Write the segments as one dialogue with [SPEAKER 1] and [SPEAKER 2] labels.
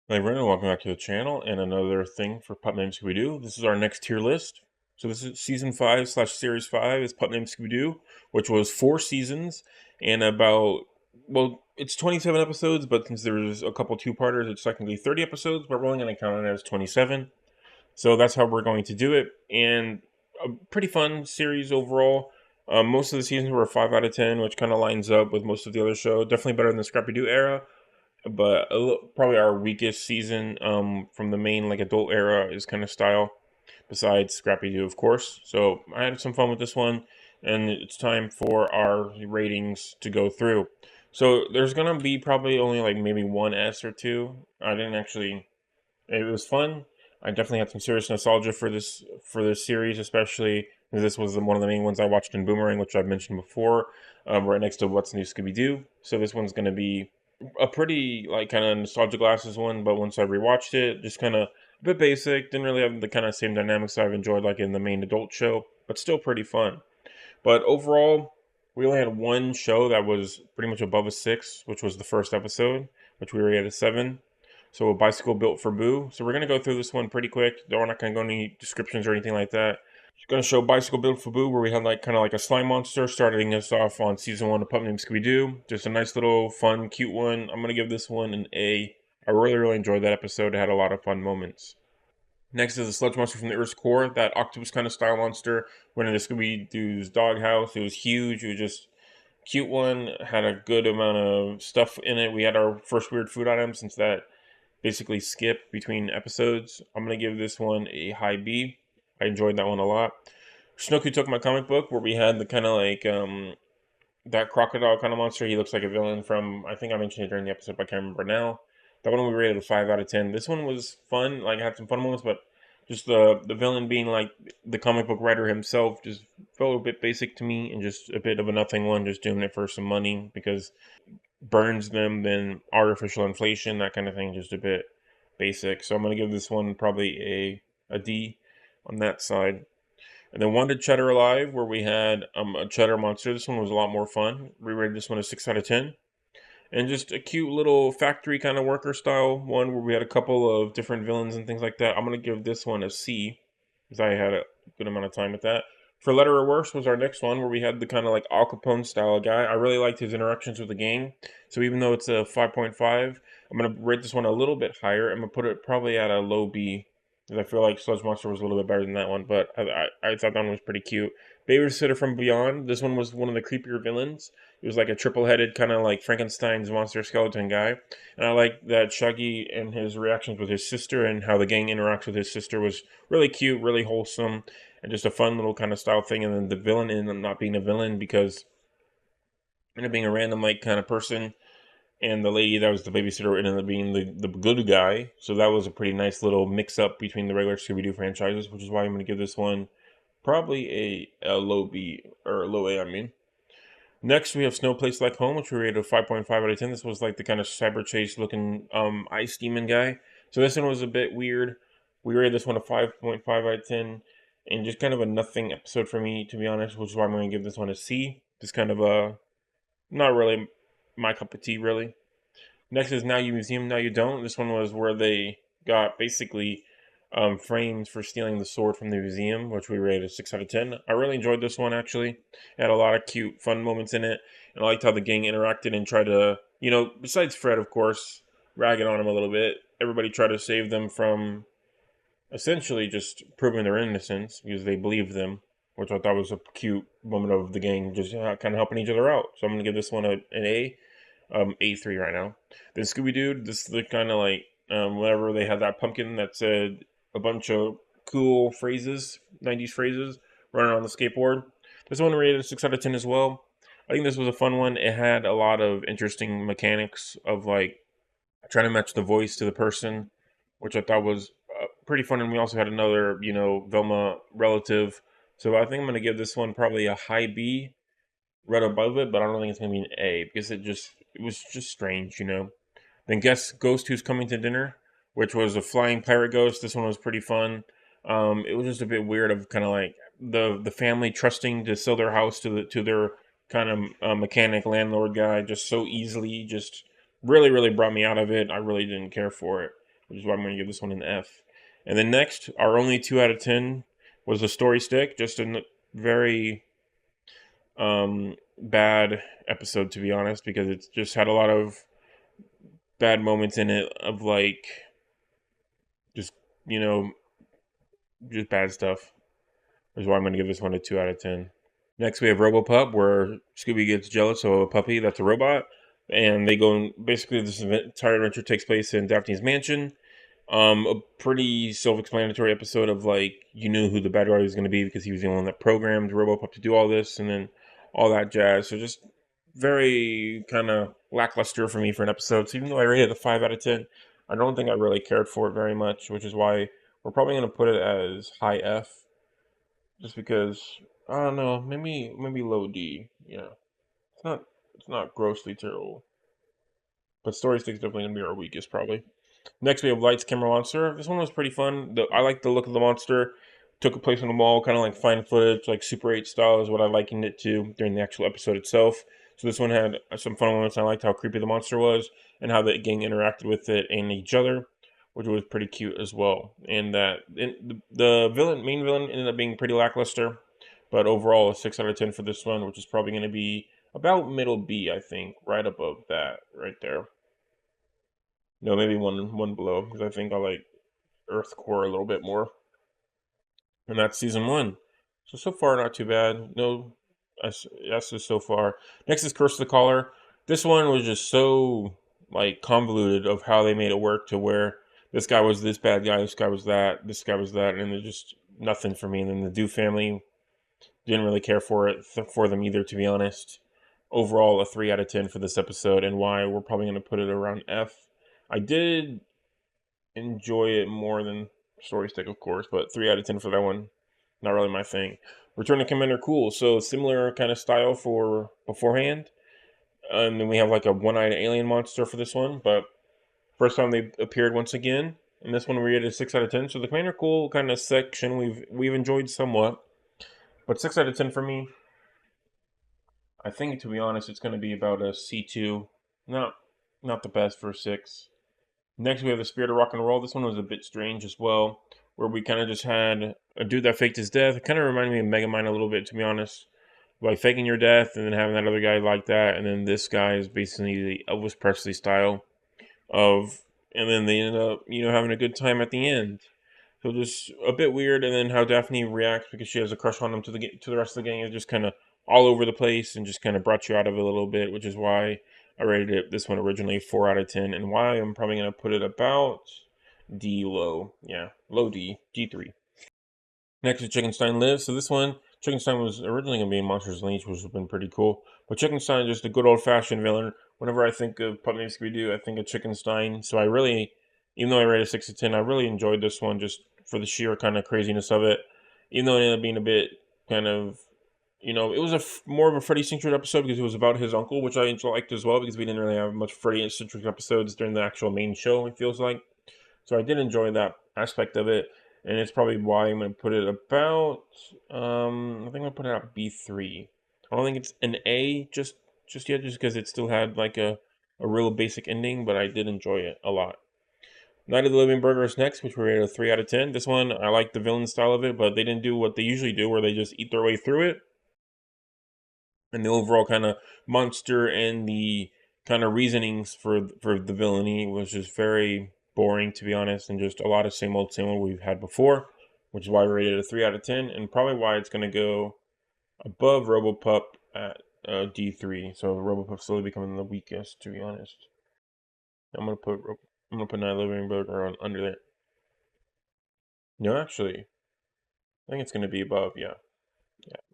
[SPEAKER 1] Hey everyone, welcome back to the channel and another thing for Pup Named Scooby-Doo. This is our next tier list. So this is Season 5 slash Series 5 is Pup Named Scooby-Doo, which was 4 seasons and well, it's 27 episodes, but since there's a couple two-parters, it's technically 30 episodes, but we're only going to count it as 27. So that's how we're going to do it, and a pretty fun series overall. Most of the seasons were 5 out of 10, which kind of lines up with most of the other show. Definitely better than the Scrappy-Doo era, but probably our weakest season from the main like adult era is kind of style, besides Scrappy Doo, of course. So I had some fun with this one, and it's time for our ratings to go through. So there's gonna be probably only like maybe one S or two. I didn't actually. It was fun. I definitely had some serious nostalgia for this series, especially because this was one of the main ones I watched in Boomerang, which I've mentioned before, right next to What's New Scooby Doo. So this one's gonna be a pretty like kind of nostalgia glasses one, but once I rewatched it, just kind of a bit basic. Didn't really have the kind of same dynamics I've enjoyed like in the main adult show, but still pretty fun. But overall, we only had one show that was pretty much above a 6, which was the first episode, which we were at a 7. So a bicycle built for Boo. So we're gonna go through this one pretty quick. We're not gonna go any descriptions or anything like that. Just gonna show bicycle built for Boo, where we had like kind of like a slime monster starting us off on season 1 of Pup Named Scooby Doo. Just a nice little fun, cute one. I'm gonna give this one an A. I really enjoyed that episode. It had a lot of fun moments. Next is the sludge monster from the Earth's core, that octopus kind of style monster. Went into Scooby Doo's doghouse. It was huge. It was just cute one. Had a good amount of stuff in it. We had our first weird food item since that basically skipped between episodes. I'm gonna give this one a high B. I enjoyed that one a lot. Snooky took my comic book where we had the kind of like that crocodile kind of monster. He looks like a villain from, I think I mentioned it during the episode, but I can't remember now. That one we rated a 5 out of 10. This one was fun, like had some fun moments, but just the villain being like the comic book writer himself just felt a bit basic to me, and just a bit of a nothing one, just doing it for some money because burns them, then artificial inflation, that kind of thing, just a bit basic. So I'm gonna give this one probably a D on that side. And then Wanted Cheddar Alive, where we had a cheddar monster. This one was a lot more fun. We rated this one a 6 out of 10. And just a cute little factory kind of worker style one where we had a couple of different villains and things like that. I'm going to give this one a C because I had a good amount of time with that. For Letter or Worse was our next one where we had the kind of like Al Capone style guy. I really liked his interactions with the gang. So even though it's a 5.5, I'm going to rate this one a little bit higher. I'm going to put it probably at a low B because I feel like Sludge Monster was a little bit better than that one. But I thought that one was pretty cute. Babysitter from Beyond. This one was one of the creepier villains. He was like a triple-headed kind of like Frankenstein's monster skeleton guy. And I like that Shaggy and his reactions with his sister and how the gang interacts with his sister was really cute, really wholesome, and just a fun little kind of style thing. And then the villain ended up not being a villain because ended up being a random like kind of person. And the lady that was the babysitter ended up being the good guy. So that was a pretty nice little mix up between the regular Scooby-Doo franchises, which is why I'm going to give this one probably a low B, or a low A, I mean. Next, we have Snow Place Like Home, which we rated a 5.5 out of 10. This was like the kind of cyber chase looking ice demon guy. So this one was a bit weird. We rated this one a 5.5 out of 10, and just kind of a nothing episode for me, to be honest, which is why I'm going to give this one a C. Just kind of a, not really my cup of tea, really. Next is Now You Museum, Now You Don't. This one was where they got basically frames for stealing the sword from the museum, which we rated a 6 out of 10. I really enjoyed this one, actually. It had a lot of cute, fun moments in it. And I liked how the gang interacted and tried to, besides Fred, of course, ragging on him a little bit, everybody tried to save them from essentially just proving their innocence because they believed them, which I thought was a cute moment of the gang just kind of helping each other out. So I'm going to give this one an A. A3 right now. Then Scooby Doo, this is the kind of like whenever they had that pumpkin that said a bunch of cool phrases, 90s phrases, running on the skateboard. This one rated a 6 out of 10 as well. I think this was a fun one. It had a lot of interesting mechanics of like trying to match the voice to the person, which I thought was pretty fun. And we also had another, Velma relative. So I think I'm going to give this one probably a high B right above it, but I don't think it's gonna be an A because it was just strange. Then guess Ghost Who's Coming to Dinner, which was a flying pirate ghost. This one was pretty fun. It was just a bit weird of kind of like the family trusting to sell their house to their kind of mechanic landlord guy just so easily. Just really brought me out of it. I really didn't care for it. which is why I'm going to give this one an F. And then next, our only 2 out of 10 was the story stick. Just a very bad episode, to be honest, because it just had a lot of bad moments in it of like just, you know, just bad stuff. Which is why I'm going to give this one a 2 out of 10. Next, we have RoboPup, where Scooby gets jealous of a puppy that's a robot, and they go and basically this entire adventure takes place in Daphne's mansion. A pretty self-explanatory episode of like you knew who the bad guy was going to be because he was the one that programmed RoboPup to do all this, and then all that jazz. So just very kind of lackluster for me for an episode. So even though I rated it a 5 out of 10, I don't think I really cared for it very much, which is why we're probably going to put it as high F, just because I don't know, maybe low D. Yeah, it's not grossly terrible, but story stick's definitely gonna be our weakest probably. Next, we have Lights, Camera, Monster. This one was pretty fun. I like the look of the monster. Took place on the mall, kind of like fine footage, like Super 8 style is what I likened it to during the actual episode itself. So this one had some fun moments. I liked how creepy the monster was and how the gang interacted with it and each other, which was pretty cute as well. And the main villain ended up being pretty lackluster, but overall a 6 out of 10 for this one, which is probably going to be about middle B, I think, right above that, right there. No, maybe one below, because I think I like Earth Core a little bit more. And that's season 1. So far, not too bad. No S's so far. Next is Curse of the Caller. This one was just so like convoluted of how they made it work to where this guy was this bad guy, this guy was that, this guy was that, and there's just nothing for me. And then the Do family, didn't really care for them either, to be honest. Overall, a 3 out of 10 for this episode, and why we're probably going to put it around F. I did enjoy it more than Story Stick, of course, but 3 out of 10 for that one. Not really my thing. Return to Commander Cool. So similar kind of style for beforehand. And then we have like a one-eyed alien monster for this one, but first time they appeared once again. And this one we rated a 6 out of 10. So the Commander Cool kind of section we've enjoyed somewhat. But 6 out of 10 for me. I think, to be honest, it's going to be about a C2. Not the best for a 6. Next, we have the Spirit of Rock and Roll. This one was a bit strange as well, where we kind of just had a dude that faked his death. It kind of reminded me of Megamind a little bit, to be honest. Like faking your death and then having that other guy like that. And then this guy is basically the Elvis Presley style of, and then they end up, having a good time at the end. So just a bit weird. And then how Daphne reacts because she has a crush on him to the rest of the gang is just kind of all over the place and just kind of brought you out of it a little bit, which is why I rated this one originally 4 out of 10, and why I'm probably going to put it about D low. Yeah, low D, D3. Next is Chickenstein Lives. So this one, Chickenstein was originally going to be in Monsters Unleashed, which would have been pretty cool. But Chickenstein is just a good old-fashioned villain. Whenever I think of Pup Named Scooby-Doo, I think of Chickenstein. So I really, even though I rated 6 to 10, I really enjoyed this one just for the sheer kind of craziness of it. Even though it ended up being a bit kind of, it was more of a Freddy-centric episode because it was about his uncle, which I liked as well because we didn't really have much Freddy-centric episodes during the actual main show, it feels like. So I did enjoy that aspect of it, and it's probably why I'm going to put it about, I think I'm going to put it at B3. I don't think it's an A just yet, just because it still had like a real basic ending, but I did enjoy it a lot. Night of the Living Burger is next, which we rated a 3 out of 10. This one, I like the villain style of it, but they didn't do what they usually do, where they just eat their way through it. And the overall kind of monster and the kind of reasonings for the villainy was just very boring, to be honest, and just a lot of same old we've had before, which is why we rated it a 3 out of 10, and probably why it's going to go above RoboPup at D3. So RoboPup slowly becoming the weakest, to be honest. I'm gonna put Night Living Burger on under there. No, actually, I think it's going to be above. Yeah,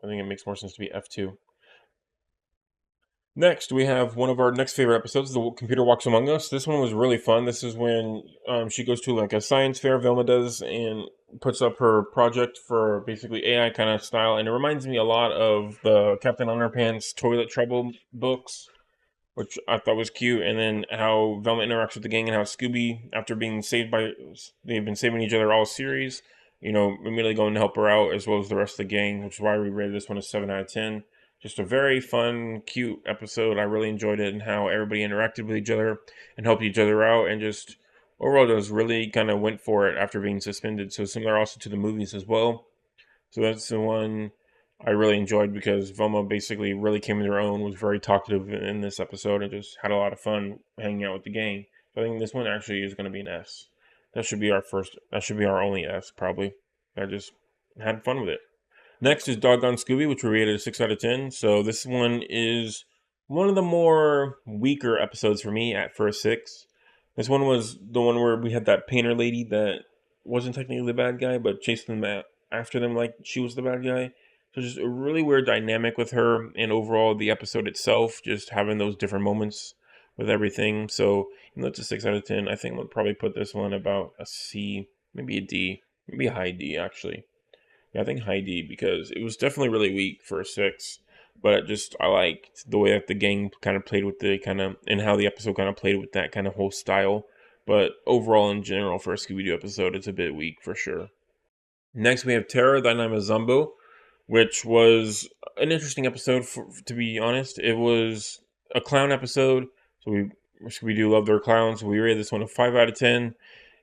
[SPEAKER 1] I think it makes more sense to be F2. Next, we have one of our next favorite episodes, The Computer Walks Among Us. This one was really fun. This is when she goes to like a science fair, Velma does, and puts up her project for basically AI kind of style. And it reminds me a lot of the Captain Underpants Toilet Trouble books, which I thought was cute. And then how Velma interacts with the gang and how Scooby, after being they've been saving each other all series, immediately going to help her out as well as the rest of the gang, which is why we rated this one a 7 out of 10. Just a very fun, cute episode. I really enjoyed it and how everybody interacted with each other and helped each other out. And just overall just really kind of went for it after being suspended. So similar also to the movies as well. So that's the one I really enjoyed because Velma basically really came into her own, was very talkative in this episode, and just had a lot of fun hanging out with the gang. So I think this one actually is going to be an S. That should be our first. That should be our only S probably. I just had fun with it. Next is Doggone Scooby, which we rated a 6 out of 10. So this one is one of the more weaker episodes for me at first 6. This one was the one where we had that painter lady that wasn't technically the bad guy, but chased them after them like she was the bad guy. So just a really weird dynamic with her, and overall the episode itself, just having those different moments with everything. So it's a 6 out of 10. I think we'll probably put this one about a C, maybe a D, maybe a high D actually. Yeah, I think high D because it was definitely really weak for a 6. But I liked the way that the gang kind of played with the kind of, and how the episode kind of played with that kind of whole style. But overall, in general, for a Scooby Doo episode, it's a bit weak for sure. Next, we have Terror, Thy Name is Zumbo, which was an interesting episode, to be honest. It was a clown episode, so we do love their clowns. So we rated this one a 5 out of 10.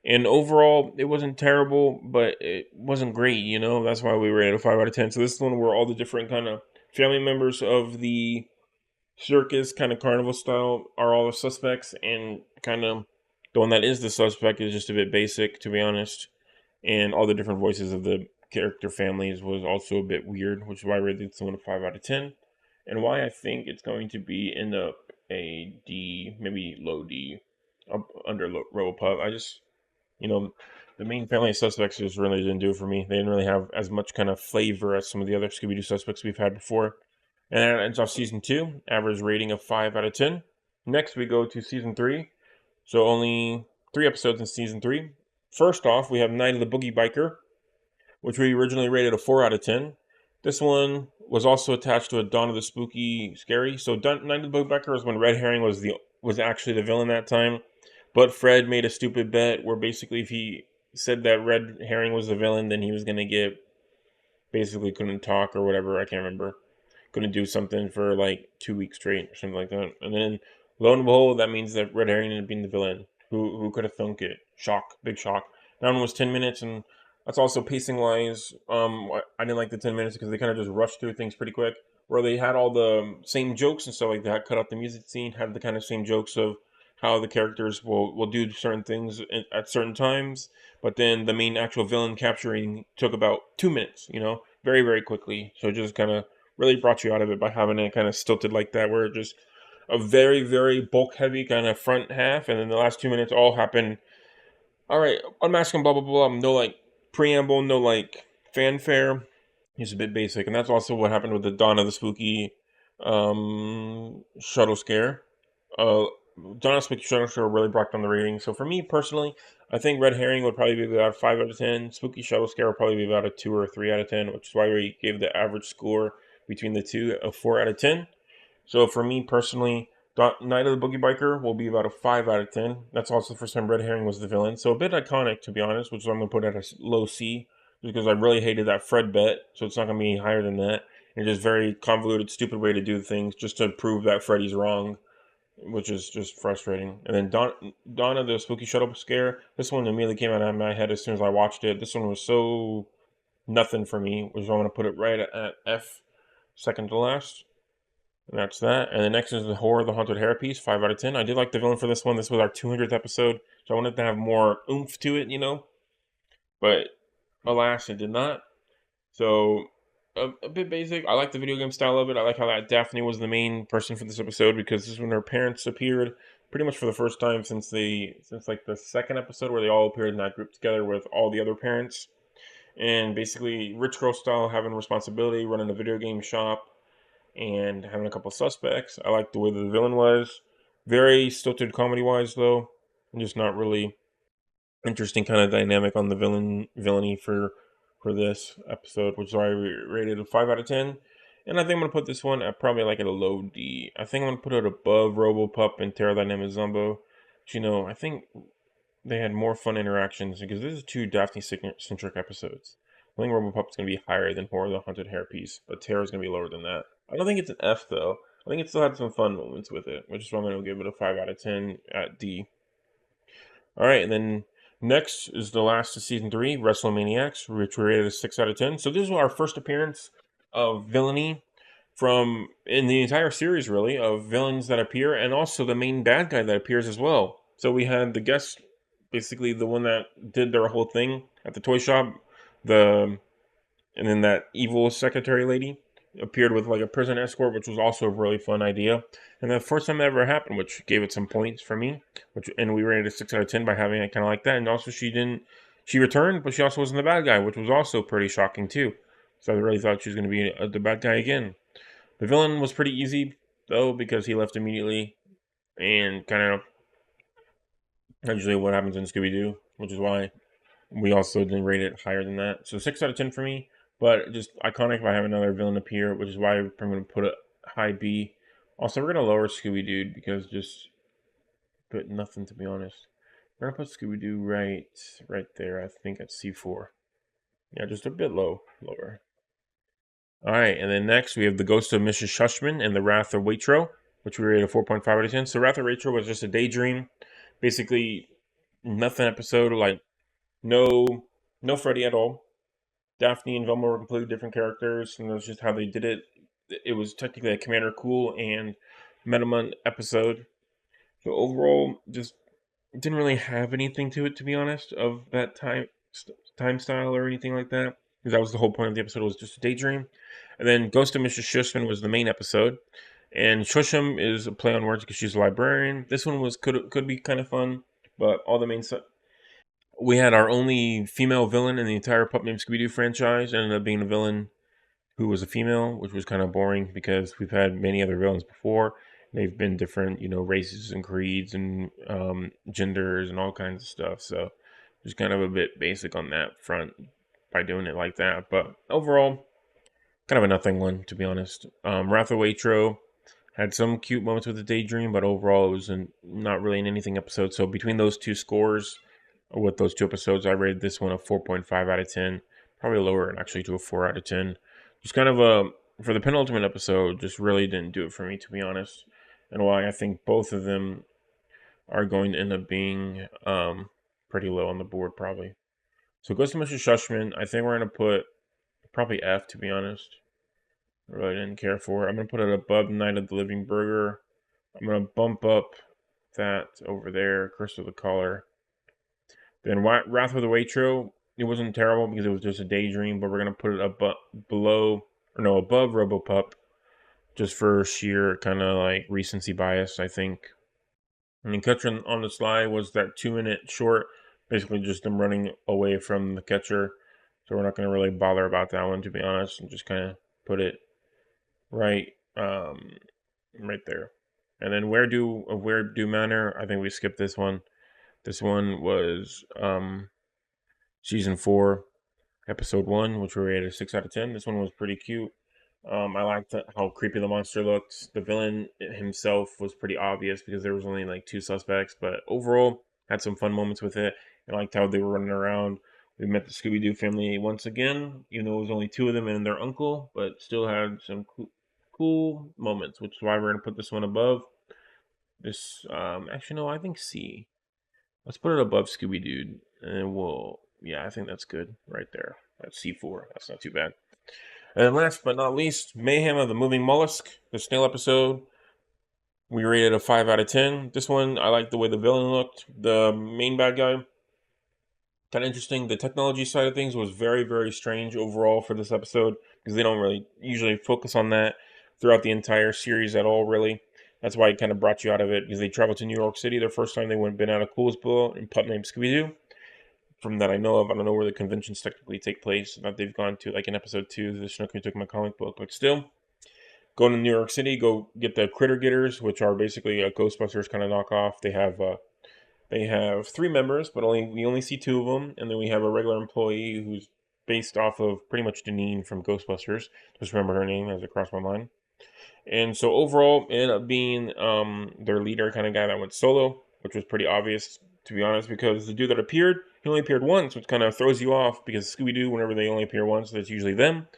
[SPEAKER 1] And overall, it wasn't terrible, but it wasn't great, That's why we rated a 5 out of 10. So this is one where all the different kind of family members of the circus, kind of carnival style, are all the suspects, and kind of the one that is the suspect is just a bit basic, to be honest. And all the different voices of the character families was also a bit weird, which is why I rated this one a 5 out of 10. And why I think it's going to be in a D, maybe low D, up under RoboPup. The main family of suspects just really didn't do it for me. They didn't really have as much kind of flavor as some of the other Scooby-Doo suspects we've had before. And that ends off season 2, average rating of 5 out of 10. Next, we go to season 3. So only 3 episodes in season 3. First off, we have Night of the Boogie Biker, which we originally rated a 4 out of 10. This one was also attached to a Dawn of the Spooky Scary. So Night of the Boogie Biker was when Red Herring was actually the villain that time. But Fred made a stupid bet where basically if he said that Red Herring was the villain, then he was going to basically couldn't talk or whatever, I can't remember. Couldn't do something for like 2 weeks straight or something like that. And then lo and behold, that means that Red Herring ended up being the villain. Who could have thunk it? Shock, big shock. That one was 10 minutes, and that's also pacing wise. I didn't like the 10 minutes because they kind of just rushed through things pretty quick. Where they had all the same jokes and stuff like that, cut out the music scene, had the kind of same jokes of how the characters will do certain things at certain times, but then the main actual villain capturing took about 2 minutes, very, very quickly. So it just kind of really brought you out of it by having it kind of stilted like that, where it just a very, very bulk heavy kind of front half, and then the last 2 minutes all happen. All right, unmasking, blah, blah, blah. No like preamble, no like fanfare. It's a bit basic, and that's also what happened with the Dawn of the Spooky shuttle scare. Dawn of the Spooky shuttle scare really brought down the rating. So for me personally, I think Red Herring would probably be about a 5 out of 10. Spooky shuttle scare would probably be about a 2 or a 3 out of 10, which is why we gave the average score between the two a 4 out of 10. So for me personally, Night of the Boogie Biker will be about a 5 out of 10. That's also the first time Red Herring was the villain. So a bit iconic, to be honest, which is why I'm going to put at a low C, because I really hated that Fred bet, so it's not going to be higher than that. And just very convoluted, stupid way to do things just to prove that Freddy's wrong, which is just frustrating. And then Dawn of the Spooky Shuttle Scare, this one immediately came out of my head as soon as I watched it. This one was so nothing for me, which is why I'm going to put it right at F, second to last. And that's that. And the next is the Horror of the Haunted Hairpiece, 5 out of 10. I did like the villain for this one. This was our 200th episode, so I wanted to have more oomph to it, But alas, it did not. So a bit basic. I like the video game style of it. I like how that Daphne was the main person for this episode, because this is when her parents appeared pretty much for the first time since like the second episode, where they all appeared in that group together with all the other parents. And basically rich girl style, having responsibility, running a video game shop, and having a couple suspects. I like the way the villain was. Very stilted comedy-wise, though. And just not really interesting kind of dynamic on the villainy for this episode, which is why I rated a 5 out of 10. And I think I'm going to put this one at probably like at a low D. I think I'm going to put it above RoboPup and Terror, Thy Name is Zumbo. But, I think they had more fun interactions, because this is 2 Daphne-centric episodes. I think RoboPup's going to be higher than Horror of the Haunted Hairpiece, but Terror's going to be lower than that. I don't think it's an F, though. I think it still had some fun moments with it, which is why I'm going to give it a 5 out of 10 at D. All right, and then next is the last of season 3, WrestleManiacs, which we rated a 6 out of 10. So this is our first appearance of villainy from in the entire series, really, of villains that appear, and also the main bad guy that appears as well. So we had the guest, basically the one that did their whole thing at the toy shop, the and then that evil secretary lady appeared with like a prison escort, which was also a really fun idea. And the first time that ever happened, which gave it some points for me, which and we rated a 6 out of 10 by having it kind of like that. And also she returned, but she also wasn't the bad guy, which was also pretty shocking too. So I really thought she was going to be the bad guy again. The villain was pretty easy though because he left immediately, and kind of usually what happens in Scooby Doo, which is why we also didn't rate it higher than that. So 6 out of 10 for me, but just iconic if I have another villain appear, which is why I'm going to put a high B. Also, we're going to lower Scooby-Doo because just put nothing, to be honest. We're going to put Scooby-Doo right there, I think at C4. Yeah, just a bit lower. All right, and then next we have The Ghost of Mrs. Shushman and The Wrath of Waitrose, which we rated a 4.5 out of 10. So Wrath of Waitrose was just a daydream. Basically, nothing episode, like no Freddy at all. Daphne and Velma were completely different characters, and that's just how they did it. It was technically a Commander Cool and Metamon episode. So overall, just didn't really have anything to it, to be honest, of that time style or anything like that. Because that was the whole point of the episode, was just a daydream. And then Ghost of Mrs. Shushman was the main episode. And Shusham is a play on words because she's a librarian. This one could be kind of fun, but all the main stuff. We had our only female villain in the entire Pup Named Scooby-Doo franchise. Ended up being a villain who was a female, which was kind of boring because we've had many other villains before. They've been different, races and creeds and genders and all kinds of stuff. So just kind of a bit basic on that front by doing it like that. But overall, kind of a nothing one, to be honest. Wrath of Waitrose had some cute moments with the daydream, but overall it was not really in anything episode. So between those two scores, with those two episodes, I rated this one a 4.5 out of 10. Probably lower, actually, to a 4 out of 10. Just kind of for the penultimate episode, just really didn't do it for me, to be honest. And why I think both of them are going to end up being pretty low on the board, probably. So Ghost of Mr. Shushman, I think we're going to put probably F, to be honest. I really didn't care for it. I'm going to put it above Night of the Living Burger. I'm going to bump up that over there, Curse of the Caller. Then Wrath of the Waitrose, it wasn't terrible because it was just a daydream, but we're going to put it above RoboPup, just for sheer kind of like recency bias, I think. And then Catcher on the Sly was that 2-minute short, basically just them running away from the catcher. So we're not going to really bother about that one, to be honest, and just kind of put it right there. And then Where Do Manor, I think we skipped this one. This one was season 4, episode 1, which we rated a 6 out of 10. This one was pretty cute. I liked how creepy the monster looked. The villain himself was pretty obvious because there was only like 2 suspects, but overall had some fun moments with it. I liked how they were running around. We met the Scooby-Doo family once again, even though it was only 2 of them and their uncle, but still had some cool moments, which is why we're going to put this one above. This, actually, no, I think C. Let's put it above Scooby-Doo, and yeah, I think that's good right there. That's C4. That's not too bad. And last but not least, Mayhem of the Moving Mollusk, the snail episode. We rated a 5 out of 10. This one, I like the way the villain looked. The main bad guy, kind of interesting. The technology side of things was very, very strange overall for this episode because they don't really usually focus on that throughout the entire series at all, really. That's why it kind of brought you out of it, because they traveled to New York City. Their first time they been out of Coolsville in Pup Named Scooby-Doo. From that I know of, I don't know where the conventions technically take place that they've gone to, like in episode 2, the Snooki took my comic book, but still, going to New York City, go get the Critter Getters, which are basically a Ghostbusters kind of knockoff. They have 3 members, but we only see 2 of them, and then we have a regular employee who's based off of pretty much Janine from Ghostbusters. Just remember her name as it crossed my mind. And so overall, it ended up being their leader kind of guy that went solo, which was pretty obvious, to be honest, because the dude that appeared, he only appeared once, which kind of throws you off, because Scooby-Doo, whenever they only appear once, that's usually them.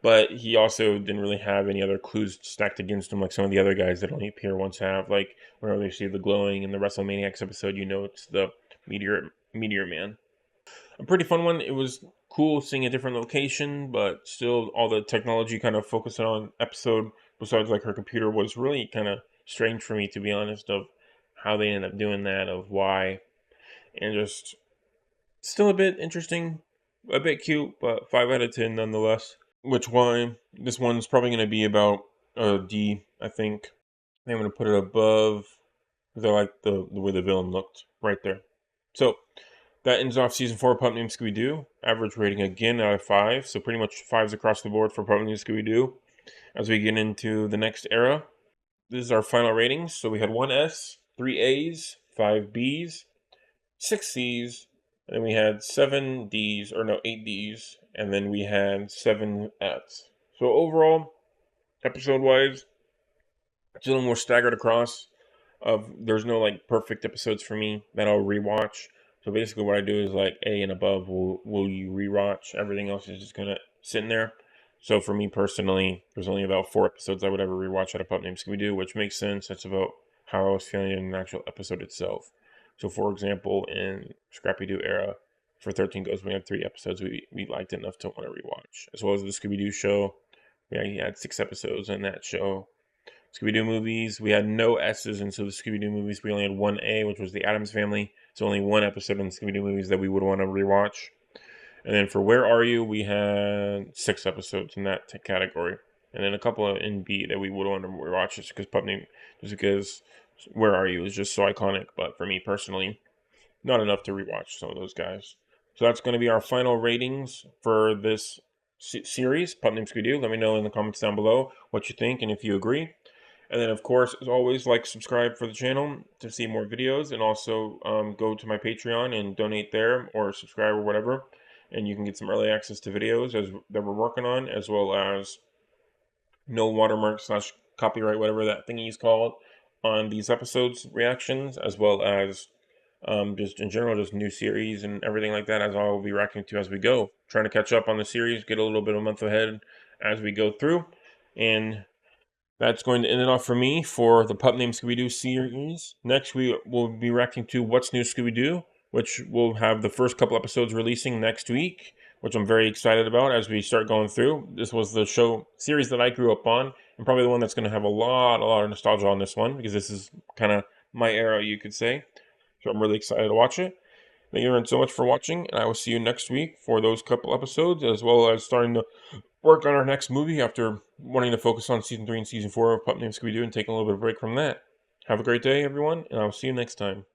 [SPEAKER 1] But he also didn't really have any other clues stacked against him like some of the other guys that only appear once have. Like, whenever they see the glowing in the WrestleManiacs episode, it's the Meteor Man. A pretty fun one. It was cool seeing a different location, but still all the technology kind of focusing on episode besides like her computer was really kind of strange for me, to be honest, of how they ended up doing that, of why, and just still a bit interesting, a bit cute, but 5 out of 10 nonetheless. Which why this one's probably going to be about a D, I think. I'm going to put it above because I like the way the villain looked right there. So that ends off season 4 of Pup Named Scooby-Doo. Average rating again out of 5. So pretty much 5s across the board for Pup Named Scooby-Doo. As we get into the next era, this is our final ratings. So we had 1 S, 3 A's, 5 B's, 6 C's, and then we had 7 D's, or no, 8 D's, and then we had 7 F's. So overall, episode-wise, it's a little more staggered across. There's no like perfect episodes for me that I'll rewatch. So basically, what I do is like A and above will you rewatch. Everything else is just gonna sit in there. So for me personally, there's only about 4 episodes I would ever rewatch out of Pup Named Scooby-Doo, which makes sense. That's about how I was feeling in the actual episode itself. So for example, in Scrappy-Doo era, for 13 Ghosts, we had 3 episodes we liked enough to want to rewatch. As well as the Scooby-Doo show, we had 6 episodes in that show. Scooby-Doo movies, we had no S's, and so the Scooby-Doo movies, we only had 1 A, which was the Addams Family. So only 1 episode in the Scooby-Doo movies that we would want to rewatch. And then for Where Are You, we had 6 episodes in that category. And then a couple in B that we would want to rewatch just because Where Are You is just so iconic. But for me personally, not enough to rewatch some of those guys. So that's going to be our final ratings for this series, Pup Named Scooby-Doo. Let me know in the comments down below what you think and if you agree. And then, of course, as always, like, subscribe for the channel to see more videos. And also go to my Patreon and donate there or subscribe or whatever. And you can get some early access to videos that we're working on, as well as no watermark / copyright, whatever that thingy is called, on these episodes, reactions, as well as just in general, just new series and everything like that, as I will be reacting to as we go. Trying to catch up on the series, get a little bit of a month ahead as we go through. And that's going to end it off for me for the Pup Named Scooby-Doo series. Next, we will be reacting to What's New Scooby-Doo, which will have the first couple episodes releasing next week, which I'm very excited about as we start going through. This was the show series that I grew up on, and probably the one that's going to have a lot of nostalgia on this one, because this is kind of my era, you could say. So I'm really excited to watch it. Thank you everyone so much for watching, and I will see you next week for those couple episodes, as well as starting to work on our next movie after wanting to focus on Season 3 and Season 4 of Pup Named Scooby-Doo and taking a little bit of a break from that. Have a great day, everyone, and I'll see you next time.